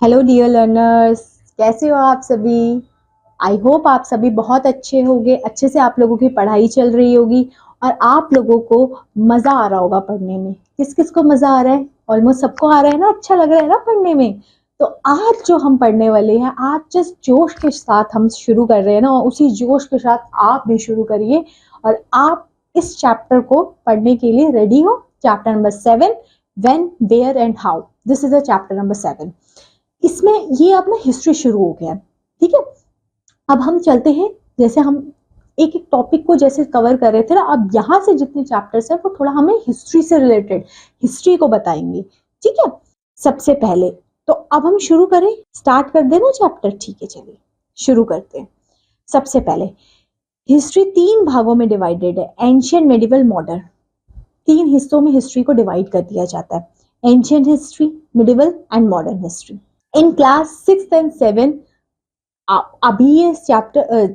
Hello dear learners, कैसे हो आप सभी। आई होप आप सभी बहुत अच्छे होंगे, अच्छे से आप लोगों की पढ़ाई चल रही होगी और आप लोगों को मज़ा आ रहा होगा पढ़ने में। किस किस को मज़ा आ रहा है? ऑलमोस्ट सबको आ रहा है ना, अच्छा लग रहा है ना पढ़ने में। तो आज जो हम पढ़ने वाले हैं, आज जिस जोश के साथ हम शुरू कर रहे हैं ना, उसी जोश के साथ आप भी शुरू करिए और आप इस चैप्टर को पढ़ने के लिए रेडी हो। Chapter number 7, when, where and how. This is the chapter number 7। इसमें ये अपना हिस्ट्री शुरू हो गया। ठीक है, अब हम चलते हैं। जैसे हम एक एक टॉपिक को जैसे कवर कर रहे थे ना, अब यहाँ से जितने चैप्टर्स है वो थोड़ा हमें हिस्ट्री से रिलेटेड, हिस्ट्री को बताएंगे। ठीक है, सबसे पहले तो अब हम शुरू करें, स्टार्ट कर देना चैप्टर। ठीक है, चलिए शुरू करते हैं। सबसे पहले हिस्ट्री 3 भागों में डिवाइडेड है, एंशियंट, मेडिवल, मॉडर्न। 3 हिस्सों में हिस्ट्री को डिवाइड कर दिया जाता है, ancient history, medieval and modern history. In class 6 and 7, अभी ये चैप्टर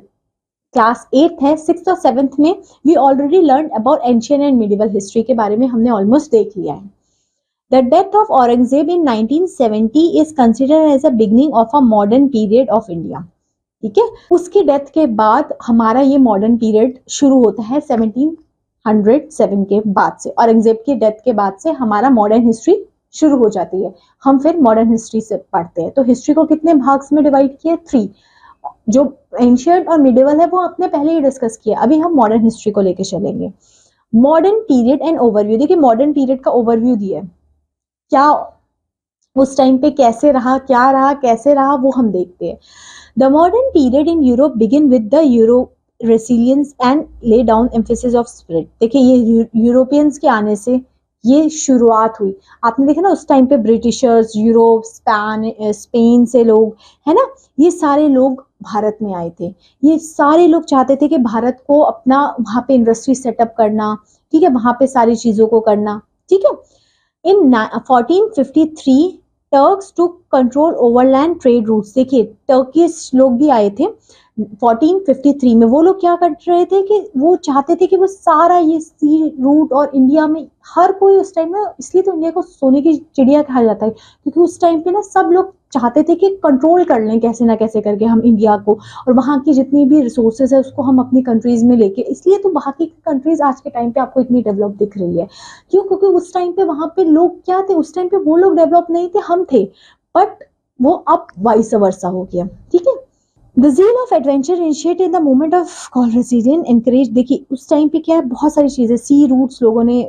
क्लास 8 है, 6 और 7 में we already learn about ancient and medieval history के बारे में हमने ऑलमोस्ट देख लिया है। The death of Aurangzeb in 1970 is considered as a beginning of a modern period of India. ठीक है, उसकी डेथ के बाद हमारा ये मॉडर्न पीरियड शुरू होता है 1707 के बाद से। औरंगजेब की डेथ के बाद से हमारा मॉडर्न हिस्ट्री शुरू हो जाती है। हम फिर मॉडर्न हिस्ट्री से पढ़ते हैं। तो हिस्ट्री को कितने भाग्स में डिवाइड किए? 3। जो एंशियंट और मिडिवल है वो आपने पहले ही डिस्कस किया, अभी हम मॉडर्न हिस्ट्री को लेके चलेंगे। Modern period and overview. देखिए, मॉडर्न पीरियड का ओवरव्यू दिया है, क्या उस टाइम पे कैसे रहा, क्या रहा, कैसे रहा, वो हम देखते हैं। The modern period in Europe begin with the euro resilience and lay down emphasis of spirit. देखिए, ये यूरोपियंस के आने से ये शुरुआत हुई। आपने देखा ना, उस टाइम पे ब्रिटिशर्स, यूरोप, स्पेन से लोग, है ना, ये सारे लोग भारत में आए थे। ये सारे लोग चाहते थे कि भारत को अपना वहां पे इंडस्ट्री सेटअप करना, ठीक है, वहां पे सारी चीजों को करना। ठीक है, in 1453 Turks to control overland trade routes. देखिए, टर्किश लोग भी आए थे 1453 में। वो लोग क्या कर रहे थे कि वो चाहते थे कि वो सारा ये सी रूट, और इंडिया में हर कोई उस टाइम में, इसलिए तो इंडिया को सोने की चिड़िया कहा जाता है, क्योंकि उस टाइम पे ना सब लोग चाहते थे कि कंट्रोल कर लें कैसे ना कैसे करके हम इंडिया को, और वहाँ की जितनी भी रिसोर्सेज है उसको हम अपनी कंट्रीज में लेके। इसलिए तो बाकी की कंट्रीज आज के टाइम पे आपको इतनी डेवलप दिख रही है। क्यों? क्योंकि उस टाइम पे वहां पे लोग क्या थे, उस टाइम पे वो लोग डेवलप नहीं थे, हम थे। बट वो अब वाइस वर्सा हो गया। ठीक है, the zeal of adventure initiate in the movement of कॉलरेसिडियन एनकरेज। देखिए, उस टाइम पे क्या है, बहुत सारी चीजें, सी रूट्स लोगों ने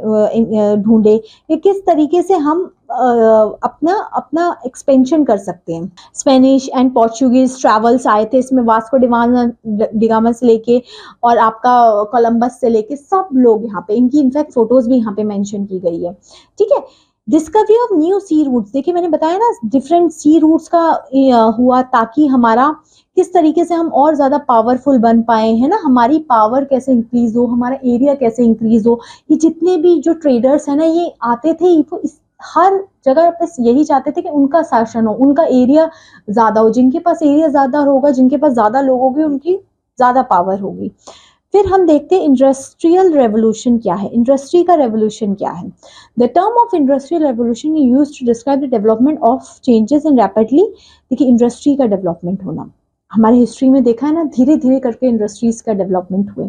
ढूंढे कि किस तरीके से हम अपना अपना एक्सपेंशन कर सकते हैं। स्पेनिश एंड पोर्चुगीज ट्रैवल्स आए थे इसमें, वास्को डिगामा से लेके और आपका कोलंबस से लेके सब लोग यहाँ पे, इनकी इनफैक्ट फोटोज भी यहाँ पे मेंशन की गई है। ठीक है, discovery of new sea routes. देखिए, मैंने बताया ना, डिफरेंट सी रूट्स का हुआ, ताकि हमारा किस तरीके से हम और ज्यादा पावरफुल बन पाए, है ना, हमारी पावर कैसे इंक्रीज हो, हमारा एरिया कैसे इंक्रीज हो। ये जितने भी जो ट्रेडर्स है ना, ये आते थे, वो इस हर जगह बस यही चाहते थे कि उनका शासन हो, उनका एरिया ज्यादा हो। जिनके पास एरिया ज्यादा होगा, जिनके पास ज्यादा लोग होंगे, उनकी ज्यादा पावर होगी। फिर हम देखते हैं इंडस्ट्रियल रेवोल्यूशन क्या है, इंडस्ट्री का रेवोल्यूशन क्या है। The term of industrial revolution used to describe the development of changes in rapidly. देखिए, इंडस्ट्री का डेवलपमेंट होना, हमारी हिस्ट्री में देखा है ना, धीरे धीरे करके इंडस्ट्रीज का डेवलपमेंट हुए।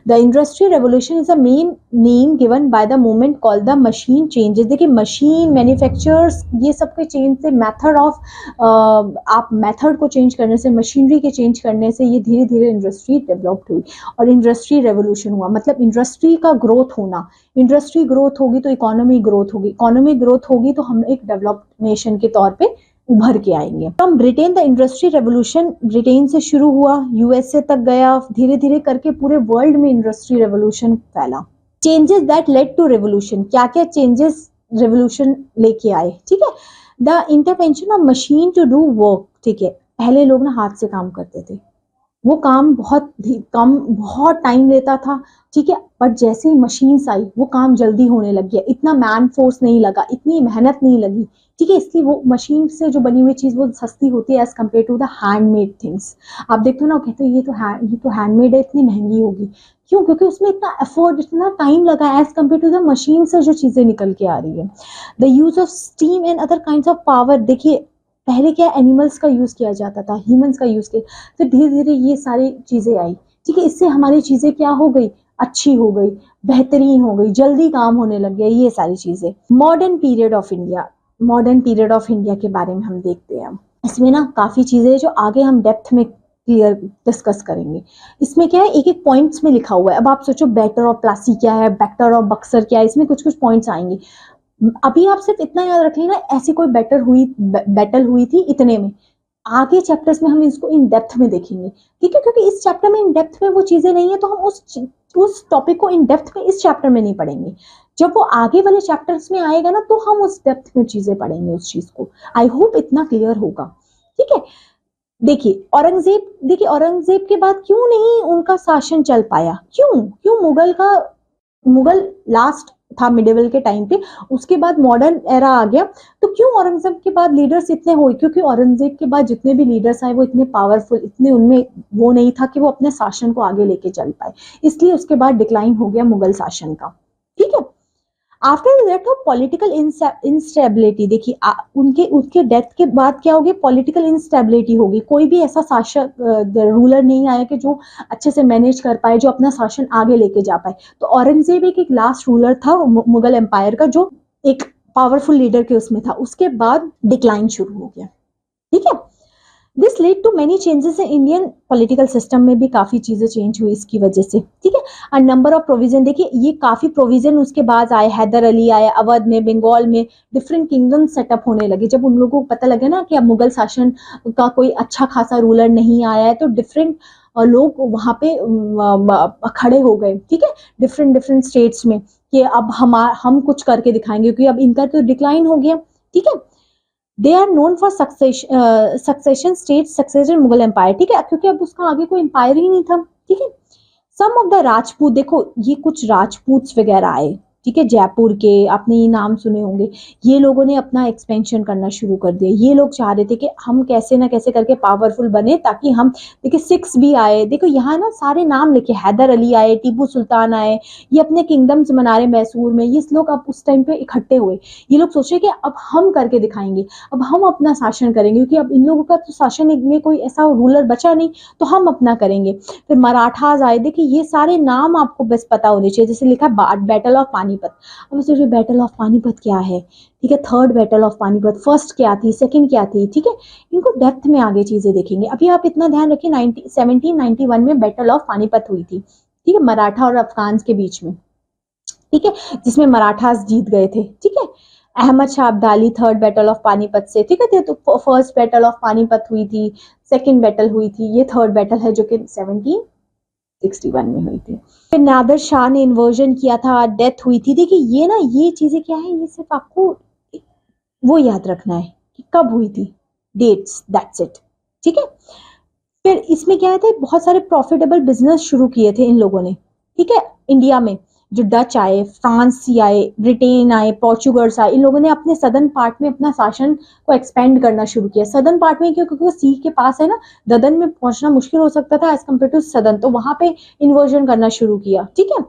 The industrial revolution is a main name given by the movement called the machine changes. देखिए, मशीन मैन्युफैक्चरर्स, ये सब के चेंज से, मेथड ऑफ आप मेथड को चेंज करने से, मशीनरी के चेंज करने से ये धीरे धीरे इंडस्ट्री डेवलप्ड हुई और इंडस्ट्री रेवोल्यूशन हुआ। मतलब इंडस्ट्री का ग्रोथ होना, इंडस्ट्री ग्रोथ होगी तो इकोनॉमी ग्रोथ होगी, इकोनॉमी ग्रोथ होगी तो हम एक डेवलप्ड नेशन के तौर पे उभर के आएंगे। From Britain, the industry revolution Britain से शुरू हुआ, यूएसए तक गया, धीरे धीरे करके पूरे वर्ल्ड में इंडस्ट्री रेवोल्यूशन फैला। Changes that led to revolution, क्या क्या चेंजेस रेवोल्यूशन लेके आए। ठीक है, the intervention of machine to do work. ठीक है, पहले लोग ना हाथ से काम करते थे, वो काम बहुत कम, बहुत टाइम लेता था। ठीक है, बट जैसे ही मशीन्स आई वो काम जल्दी होने लग गया, इतना मैन फोर्स नहीं लगा, इतनी मेहनत नहीं लगी। ठीक है, इसलिए वो मशीन से जो बनी हुई चीज वो सस्ती होती है as compare to the handmade things. आप देखते हो ना, कहते हो ये तो हैंडमेड है, इतनी महंगी होगी। क्यों? क्योंकि उसमें इतना एफर्ट, इतना टाइम लगा as compare to the machine से जो चीजें निकल के आ रही है। The use of steam and other kind of power. देखिए, पहले क्या एनिमल्स का यूज किया जाता था, ह्यूमंस का यूज किया, फिर धीरे धीरे ये सारी चीजें आई, ठीक है। इससे हमारी चीजें क्या हो गई, अच्छी हो गई, बेहतरीन हो गई, जल्दी काम होने लग गया, ये सारी चीजें। Modern period of India, modern period of India के बारे में हम देखते हैं। इसमें ना काफी चीजें जो आगे हम डेप्थ में क्लियर डिस्कस करेंगे। इसमें क्या है, एक एक पॉइंट्स में लिखा हुआ है। अब आप सोचो बैटर ऑफ प्लासी क्या है, बैटर ऑफ बक्सर क्या है, इसमें कुछ कुछ पॉइंट्स आएंगे। अभी आप सिर्फ इतना याद रख लेना, ऐसी कोई बैटल हुई थी इतने में। आगे चैप्टर्स में हम इसको इन डेप्थ में देखेंगे, ठीक है, क्योंकि इस चैप्टर में इन डेप्थ में वो चीजें नहीं है, तो हम उस टॉपिक को इन डेप्थ में इस चैप्टर में नहीं पढ़ेंगे। जब वो आगे वाले चैप्टर्स में आएगा ना, तो हम उस डेप्थ में चीजें पढ़ेंगे उस चीज को। आई होप इतना क्लियर होगा, ठीक है। देखिए औरंगजेब के बाद क्यों नहीं उनका शासन चल पाया, क्यों क्यों मुगल लास्ट था मिडिवल के टाइम पे, उसके बाद मॉडर्न एरा आ गया, तो क्यों औरंगजेब के बाद लीडर्स इतने हुए, क्योंकि औरंगजेब के बाद जितने भी लीडर्स आए वो इतने पावरफुल, इतने उनमें वो नहीं था कि वो अपने शासन को आगे लेके चल पाए, इसलिए उसके बाद डिक्लाइन हो गया मुगल शासन का, ठीक है। After death of political instability, देखिए उनके उनके डेथ के बाद क्या होगी, पॉलिटिकल इंस्टेबिलिटी होगी। कोई भी ऐसा शासक रूलर नहीं आया कि जो अच्छे से मैनेज कर पाए, जो अपना शासन आगे लेके जा पाए। तो औरंगजेब एक लास्ट रूलर था मुगल एम्पायर का, जो एक पावरफुल लीडर के उसमें था। उसके बाद डिक्लाइन शुरू हो गया, ठीक है। This lead to many changes in Indian political system में भी काफी चीजें चेंज हुई इसकी वजह से, ठीक है। और नंबर ऑफ प्रोविजन, देखिए ये काफी प्रोविजन उसके बाद आए, हैदर अली आए, अवध में, बंगाल में डिफरेंट किंगडम सेटअप होने लगे। जब उन लोगों को पता लगे ना कि अब मुगल शासन का कोई अच्छा खासा रूलर नहीं आया है, तो डिफरेंट लोग वहां पे खड़े हो गए, ठीक है, डिफरेंट डिफरेंट स्टेट्स में, कि अब हम कुछ करके दिखाएंगे, क्योंकि अब इनका तो डिक्लाइन हो गया, ठीक है। They are known for succession state succession Mughal empire, ठीक है, क्योंकि अब उसका आगे कोई एम्पायर ही नहीं था, ठीक है। सम ऑफ द राजपूत, देखो ये कुछ राजपूत वगैरह आए, ठीक है, जयपुर के, आपने ये नाम सुने होंगे। ये लोगों ने अपना एक्सपेंशन करना शुरू कर दिया। ये लोग चाह रहे थे कि हम कैसे ना कैसे करके पावरफुल बने, ताकि हम, देखिए सिक्स भी आए, देखो यहाँ ना सारे नाम लिखे, हैदर अली आए, टीपू सुल्तान आए, ये अपने किंगडम्स बना रहे मैसूर में। ये लोग अब उस टाइम पे इकट्ठे हुए, ये लोग सोचे कि अब हम करके दिखाएंगे, अब हम अपना शासन करेंगे, क्योंकि अब इन लोगों का तो शासन में कोई ऐसा रूलर बचा नहीं, तो हम अपना करेंगे। फिर मराठाज आए, देखिए ये सारे नाम आपको बस पता होने चाहिए। जैसे लिखा बैटल ऑफ पानीपत, अब सोचिए बैटल ऑफ पानीपत क्या है, ठीक है, third battle of Panipat, first क्या थी, सेकंड क्या थी, ठीक है। इनको डेप्थ में आगे चीजें देखेंगे। अभी आप इतना ध्यान रखिए, 1791 में बैटल ऑफ पानीपत हुई थी, ठीक है, मराठा और अफगान के बीच में, ठीक है, जिसमें मराठास जीत गए थे, ठीक है। Ahmad Shah Abdali third battle of Panipat से, ठीक है, तो फर्स्ट बैटल ऑफ पानीपत हुई थी, सेकंड बैटल हुई थी, ये थर्ड बैटल है जो कि 1761 में हुई थी। फिर नादिर शाह ने इन्वर्जन किया था, डेथ हुई थी। देखिए ये ना, ये चीजें क्या है, ये सिर्फ आपको वो याद रखना है कि कब हुई थी, डेट्स, दैट्स इट, ठीक है। फिर इसमें क्या थे, बहुत सारे प्रॉफिटेबल बिजनेस शुरू किए थे इन लोगों ने, ठीक है, इंडिया में। जो डच आए, फ्रांसी आए, ब्रिटेन आए, पोर्चुगल्स आए, इन लोगों ने अपने सदर्न पार्ट में अपना शासन को एक्सपेंड करना शुरू किया। सदर्न पार्ट में क्यों, क्योंकि वो सी के पास है ना, ददन में पहुंचना मुश्किल हो सकता था एज कम्पेयर टू सदर्न, तो वहां पे इन्वर्जन करना शुरू किया, ठीक है।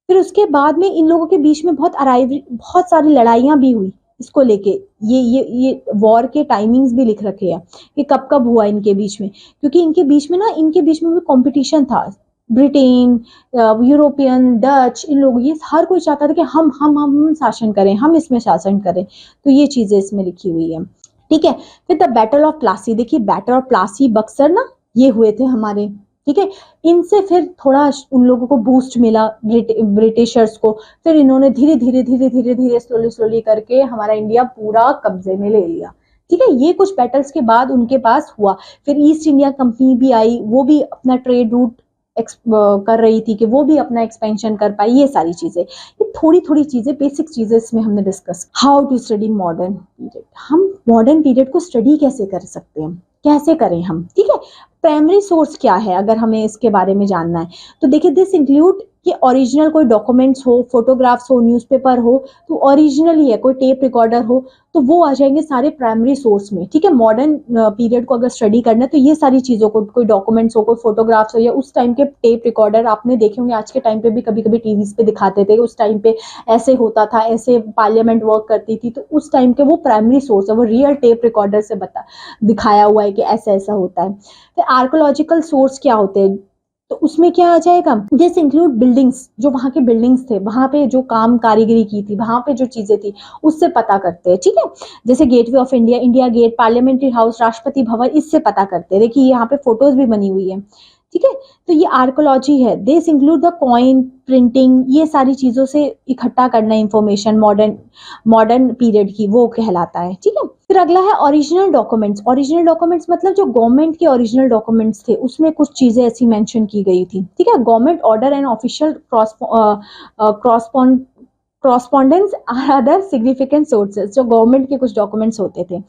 फिर उसके बाद में इन लोगों के बीच में बहुत सारी लड़ाइयां भी हुई इसको लेके। ये वॉर के टाइमिंग्स भी लिख रखे हैं कि कब कब हुआ इनके बीच में, क्योंकि इनके बीच में भी कंपटीशन था। ब्रिटेन, यूरोपियन, डच, इन लोग, ये हर कोई चाहता था कि हम शासन करें, हम इसमें शासन करें, तो ये चीजें इसमें लिखी हुई है, ठीक है। फिर द बैटल ऑफ प्लासी, देखिए बैटल ऑफ प्लासी बक्सर ना, ये हुए थे हमारे, ठीक है। इनसे फिर थोड़ा उन लोगों को बूस्ट मिला, ब्रिटिशर्स को। फिर इन्होंने धीरे धीरे स्लोली करके हमारा इंडिया पूरा कब्जे में ले लिया, ठीक है। ये कुछ बैटल्स के बाद उनके पास हुआ। फिर ईस्ट इंडिया कंपनी भी आई, वो भी अपना ट्रेड रूट कर रही थी कि वो भी अपना एक्सपेंशन कर पाई। ये सारी चीजें, ये थोड़ी थोड़ी चीजें, बेसिक चीजें इसमें हमने discuss. How to study modern period, हम मॉडर्न पीरियड को स्टडी कैसे कर सकते हैं, कैसे करें हम, ठीक है। प्राइमरी सोर्स क्या है, अगर हमें इसके बारे में जानना है तो देखिए, दिस इंक्लूड कि ओरिजिनल कोई डॉक्यूमेंट्स हो, फोटोग्राफ्स हो, न्यूज़पेपर हो, तो ओरिजिनल ही है, कोई टेप रिकॉर्डर हो, तो वो आ जाएंगे सारे प्राइमरी सोर्स में। ठीक है, मॉडर्न पीरियड को अगर स्टडी करना है तो ये सारी चीज़ों को, कोई डॉक्यूमेंट्स हो, कोई फोटोग्राफ्स हो, या उस टाइम के टेप रिकॉर्डर आपने देखे होंगे, आज के टाइम पे भी कभी कभी टीवीज पे दिखाते थे, उस टाइम पे ऐसे होता था, ऐसे पार्लियामेंट वर्क करती थी, तो उस टाइम के वो प्राइमरी सोर्स है, वो रियल टेप रिकॉर्डर से बता दिखाया हुआ है कि ऐसा ऐसा होता है। फिर आर्कोलॉजिकल सोर्स क्या होते हैं, तो उसमें क्या आ जाएगा, दिस इंक्लूड बिल्डिंग्स, जो वहां के बिल्डिंग्स थे, वहां पे जो काम कारीगरी की थी, वहां पे जो चीजें थी, उससे पता करते हैं। ठीक है, जैसे gateway of India, India gate, parliamentary house, Rashtrapati Bhavan, इससे पता करते हैं। देखिए यहाँ पे फोटोज भी बनी हुई है। ठीक है, तो ये आर्कोलॉजी है। This include the coin, printing, ये सारी चीजों से इकट्ठा करना इंफॉर्मेशन मॉडर्न मॉडर्न पीरियड की, वो कहलाता है। ठीक है, फिर अगला है ओरिजिनल डॉक्यूमेंट्स। ओरिजिनल डॉक्यूमेंट्स मतलब जो गवर्नमेंट के ओरिजिनल डॉक्यूमेंट्स थे, उसमें कुछ चीजें ऐसी मेंशन की गई थी। ठीक है, government order and official correspondence are other significant sources, जो गवर्नमेंट के कुछ डॉक्यूमेंट्स होते थे,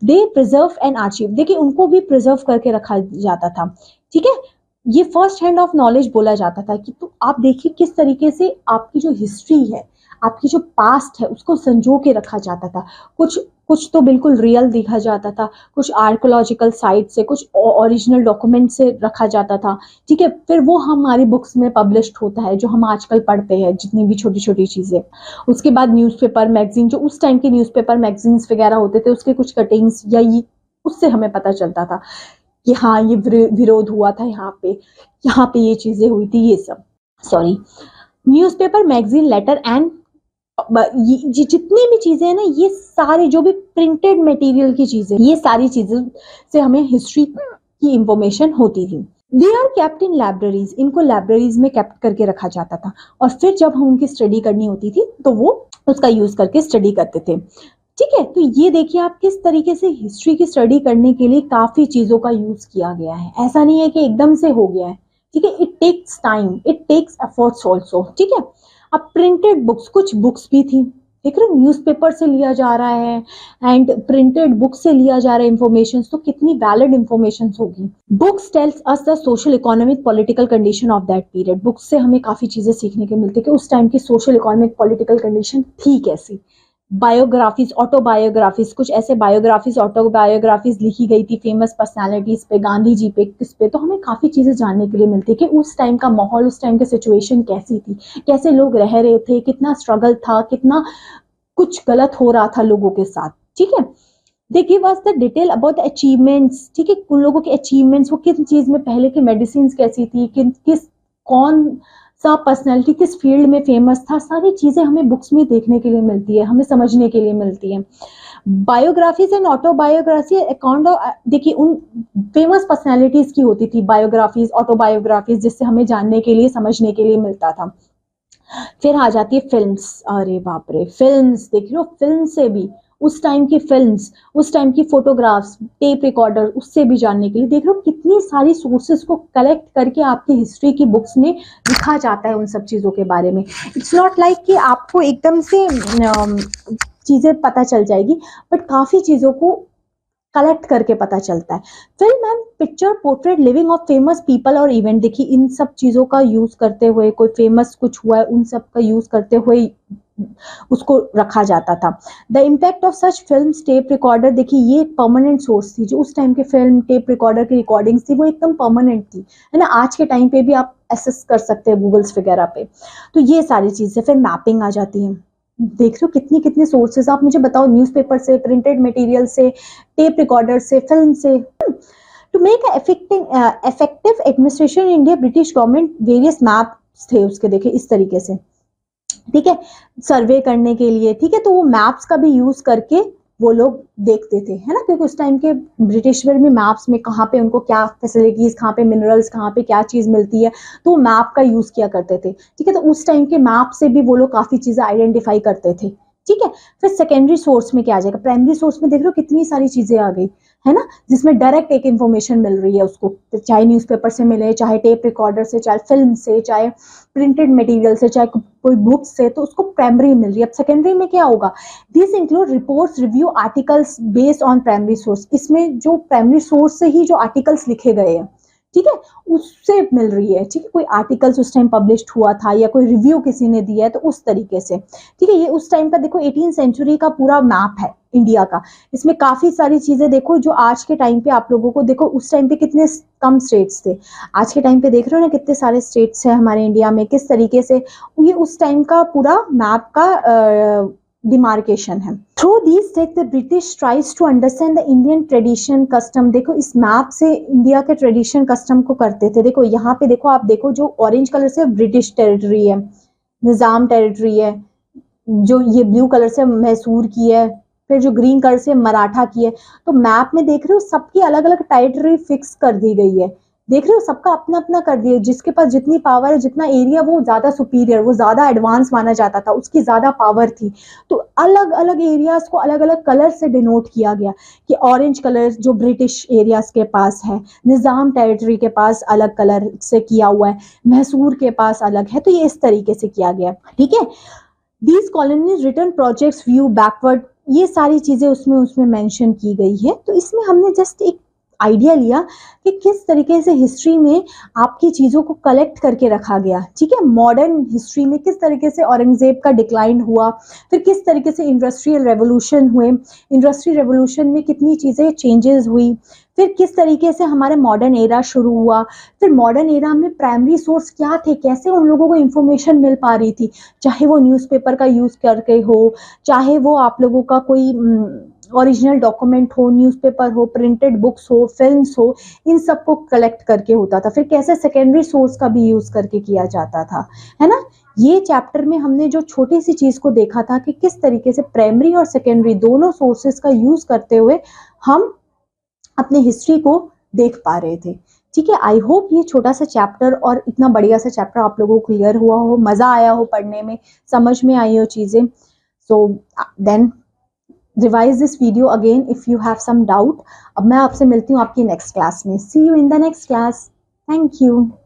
दे प्रिजर्व एंड आर्चिव, देखिए उनको भी प्रिजर्व करके रखा जाता था। ठीक है, ये फर्स्ट हैंड ऑफ नॉलेज बोला जाता था कि तो आप देखिए किस तरीके से आपकी जो हिस्ट्री है, आपकी जो पास्ट है, उसको संजो के रखा जाता था। कुछ कुछ तो बिल्कुल रियल दिखा जाता था, कुछ आर्कोलॉजिकल साइट से, कुछ ओरिजिनल डॉक्यूमेंट से रखा जाता था। ठीक है, फिर वो हमारी बुक्स में पब्लिश्ड होता है, जो हम आजकल पढ़ते हैं, जितनी भी छोटी छोटी चीजें। उसके बाद न्यूज़पेपर मैगजीन, जो उस टाइम के न्यूज़पेपर मैगजीन्स वगैरह होते थे, उसके कुछ कटिंग्स या ये, उससे हमें पता चलता था कि हाँ ये विरोध हुआ था यहाँ पे ये चीजें हुई थी, ये सब। Sorry, newspaper, magazine, letter and ये जितनी भी चीजें हैं ना, ये सारे जो भी प्रिंटेड मटेरियल की चीजें, ये सारी चीजें से हमें हिस्ट्री की इंफॉर्मेशन होती थी। They are kept in libraries, इनको लाइब्रेरीज में केप्ट करके रखा जाता था, और फिर जब हम उनकी स्टडी करनी होती थी तो वो उसका यूज करके स्टडी करते थे। ठीक है, तो ये देखिए आप किस तरीके से हिस्ट्री की स्टडी करने के लिए काफी चीजों का यूज किया गया है। ऐसा नहीं है कि एकदम से हो गया है। ठीक है, it takes time, it takes efforts also. ठीक है, अब प्रिंटेड बुक्स, कुछ बुक्स भी थी, देख रहे हो, न्यूज़पेपर से लिया जा रहा है एंड प्रिंटेड बुक से लिया जा रहा है इंफॉर्मेशन, तो कितनी वैलिड इंफॉर्मेशन होगी। Books tells us the social economic political condition of that period, books से हमें काफी चीजें सीखने को मिलती है कि उस टाइम की सोशल इकोनॉमिक पॉलिटिकल कंडीशन थी कैसी। बायोग्राफीज, ऑटोबायोग्राफीज, कुछ ऐसे बायोग्राफीज, ऑटोबायोग्राफीज लिखी गई थी फेमस पर्सनालिटीज पे, गांधी जी पे, किस पे, तो हमें काफी चीजें जानने के लिए मिलती है कि उस टाइम का माहौल, उस टाइम की सिचुएशन कैसी थी, कैसे लोग रह रहे थे, कितना स्ट्रगल था, कितना कुछ गलत हो रहा था लोगों के साथ। ठीक है, they give us the detail about the achievements. ठीक है, उन लोगों के अचीवमेंट्स, वो किस चीज में, पहले की मेडिसिन कैसी थी, किस कौन सा पर्सनैलिटी किस फील्ड में फेमस था, सारी चीजें हमें बुक्स में देखने के लिए मिलती है, हमें समझने के लिए मिलती है। बायोग्राफीज एंड ऑटोबायोग्राफी अकाउंट, देखिए उन फेमस पर्सनैलिटीज की होती थी बायोग्राफीज, ऑटोबायोग्राफीज, जिससे हमें जानने के लिए, समझने के लिए मिलता था। फिर आ जाती है फिल्म्स, अरे बाप रे, फिल्म्स देख लो, फिल्म से भी, उस टाइम की फिल्म्स, उस टाइम की फोटोग्राफ्स, टेप रिकॉर्डर, उससे भी जानने के लिए देख लो कितनी सारी सोर्सेस को कलेक्ट करके आपकी हिस्ट्री की बुक्स में लिखा जाता है उन सब चीज़ों के बारे में। इट्स नॉट लाइक कि आपको एकदम से चीज़ें पता चल जाएगी, बट काफ़ी चीज़ों को कलेक्ट करके पता चलता है। Film and picture portrait living of famous people और इवेंट, देखिए इन सब चीज़ों का यूज करते हुए, कोई फेमस कुछ हुआ है, उन सब का यूज करते हुए उसको रखा जाता था। The impact of such film, tape recorder, देखिए ये एक परमानेंट सोर्स थी, जो उस टाइम के फिल्म टेप रिकॉर्डर की रिकॉर्डिंग्स थी वो एकदम परमानेंट थी, है ना। आज के टाइम पे भी आप एसेस कर सकते हैं गूगल्स वगैरह पे। तो ये सारी चीजें, फिर मैपिंग आ जाती है। देख लो कितनी कितने सोर्सेज, आप मुझे बताओ, न्यूज़पेपर से, प्रिंटेड मटेरियल से, टेप रिकॉर्डर से, फिल्म से। To make effective administration in India, British government various maps थे उसके, देखे इस तरीके से। ठीक है, सर्वे करने के लिए। ठीक है, तो वो मैप्स का भी यूज करके वो लोग देखते थे, है ना, क्योंकि उस टाइम के ब्रिटिश में मैप्स में कहाँ पे उनको क्या फैसिलिटीज, कहाँ पे मिनरल्स, कहाँ पे क्या चीज मिलती है, तो वो मैप का यूज किया करते थे। ठीक है, तो उस टाइम के मैप से भी वो लोग काफी चीजें आइडेंटिफाई करते थे। ठीक है, फिर सेकेंडरी सोर्स में क्या आ जाएगा, प्राइमरी सोर्स में देख रहे हो कितनी सारी चीजें आ गई, है ना, जिसमें डायरेक्ट एक इंफॉर्मेशन मिल रही है उसको, चाहे न्यूज़पेपर से मिले, चाहे टेप रिकॉर्डर से, चाहे फिल्म से, चाहे प्रिंटेड मटेरियल से, चाहे कोई बुक से, तो उसको प्राइमरी मिल रही है। अब सेकेंडरी में क्या होगा, this include reports, review, articles based on primary source, इसमें जो प्राइमरी सोर्स से ही जो आर्टिकल्स लिखे गए हैं, ठीक है, उससे मिल रही है। ठीक है, कोई आर्टिकल्स उस टाइम पब्लिश्ड हुआ था या कोई रिव्यू किसी ने दिया है तो उस तरीके से। ठीक है, ये उस टाइम का देखो 18 सेंचुरी का पूरा मैप है इंडिया का। इसमें काफी सारी चीजें देखो जो आज के टाइम पे आप लोगों को, देखो उस टाइम पे कितने कम स्टेट्स थे, आज के टाइम पे देख रहे हो ना कितने सारे स्टेट्स हैं हमारे इंडिया में, किस तरीके से। ये उस टाइम का पूरा मैप का डिमार्केशन है। Through this text the British tries to understand the Indian tradition custom. देखो इस मैप से इंडिया के ट्रेडिशन कस्टम को करते थे। देखो यहाँ पे देखो, आप देखो जो ऑरेंज कलर से ब्रिटिश टेरिटरी है, निजाम टेरिटरी है, जो ये ब्लू कलर से मैसूर की है, फिर जो ग्रीन कलर से मराठा की है। तो मैप में देख रहे हो सबकी अलग अलग टेरिटरी फिक्स कर दी गई है। देख रहे हो सबका अपना अपना कर दिया, जिसके पास जितनी पावर है, जितना एरिया, वो ज्यादा सुपीरियर, वो ज्यादा एडवांस माना जाता था, उसकी ज्यादा पावर थी। तो अलग अलग एरियाज को अलग अलग कलर से डिनोट किया गया कि ऑरेंज कलर जो ब्रिटिश एरियाज के पास है, निजाम टेरिटरी के पास अलग कलर से किया हुआ है, मैसूर के पास अलग है। तो ये इस तरीके से किया गया। ठीक है, these colonies return projects view backward, ये सारी चीजें उसमें मेंशन की गई है। तो इसमें हमने जस्ट एक आइडिया लिया कि किस तरीके से हिस्ट्री में आपकी चीजों को कलेक्ट करके रखा गया। ठीक है, मॉडर्न हिस्ट्री में किस तरीके से औरंगजेब का डिक्लाइन हुआ, फिर किस तरीके से इंडस्ट्रियल रेवोल्यूशन हुए, इंडस्ट्रियल रेवोल्यूशन में कितनी चीजें चेंजेस हुई, फिर किस तरीके से हमारे मॉडर्न एरा शुरू हुआ, फिर मॉडर्न एरा में प्राइमरी सोर्स क्या थे, कैसे उन लोगों को इंफॉर्मेशन मिल पा रही थी, चाहे वो न्यूज़पेपर का यूज करके हो, चाहे वो आप लोगों का कोई ओरिजिनल डॉक्यूमेंट हो, न्यूज़पेपर हो, प्रिंटेड बुक्स हो, फिल्म्स हो, इन सबको कलेक्ट करके होता था। फिर कैसे सेकेंडरी सोर्स का भी यूज करके किया जाता था, है ना। ये चैप्टर में हमने जो छोटी सी चीज को देखा था कि किस तरीके से प्राइमरी और सेकेंडरी दोनों सोर्सेस का यूज करते हुए हम अपने हिस्ट्री को देख पा रहे थे। ठीक है, आई होप ये छोटा सा चैप्टर और इतना बढ़िया सा चैप्टर आप लोगों को क्लियर हुआ हो, मजा आया हो पढ़ने में, समझ में आई हो चीजें। So then revise this video again if you have some doubt. अब मैं आपसे मिलती हूँ आपकी नेक्स्ट क्लास में। See you in the next class. Thank you.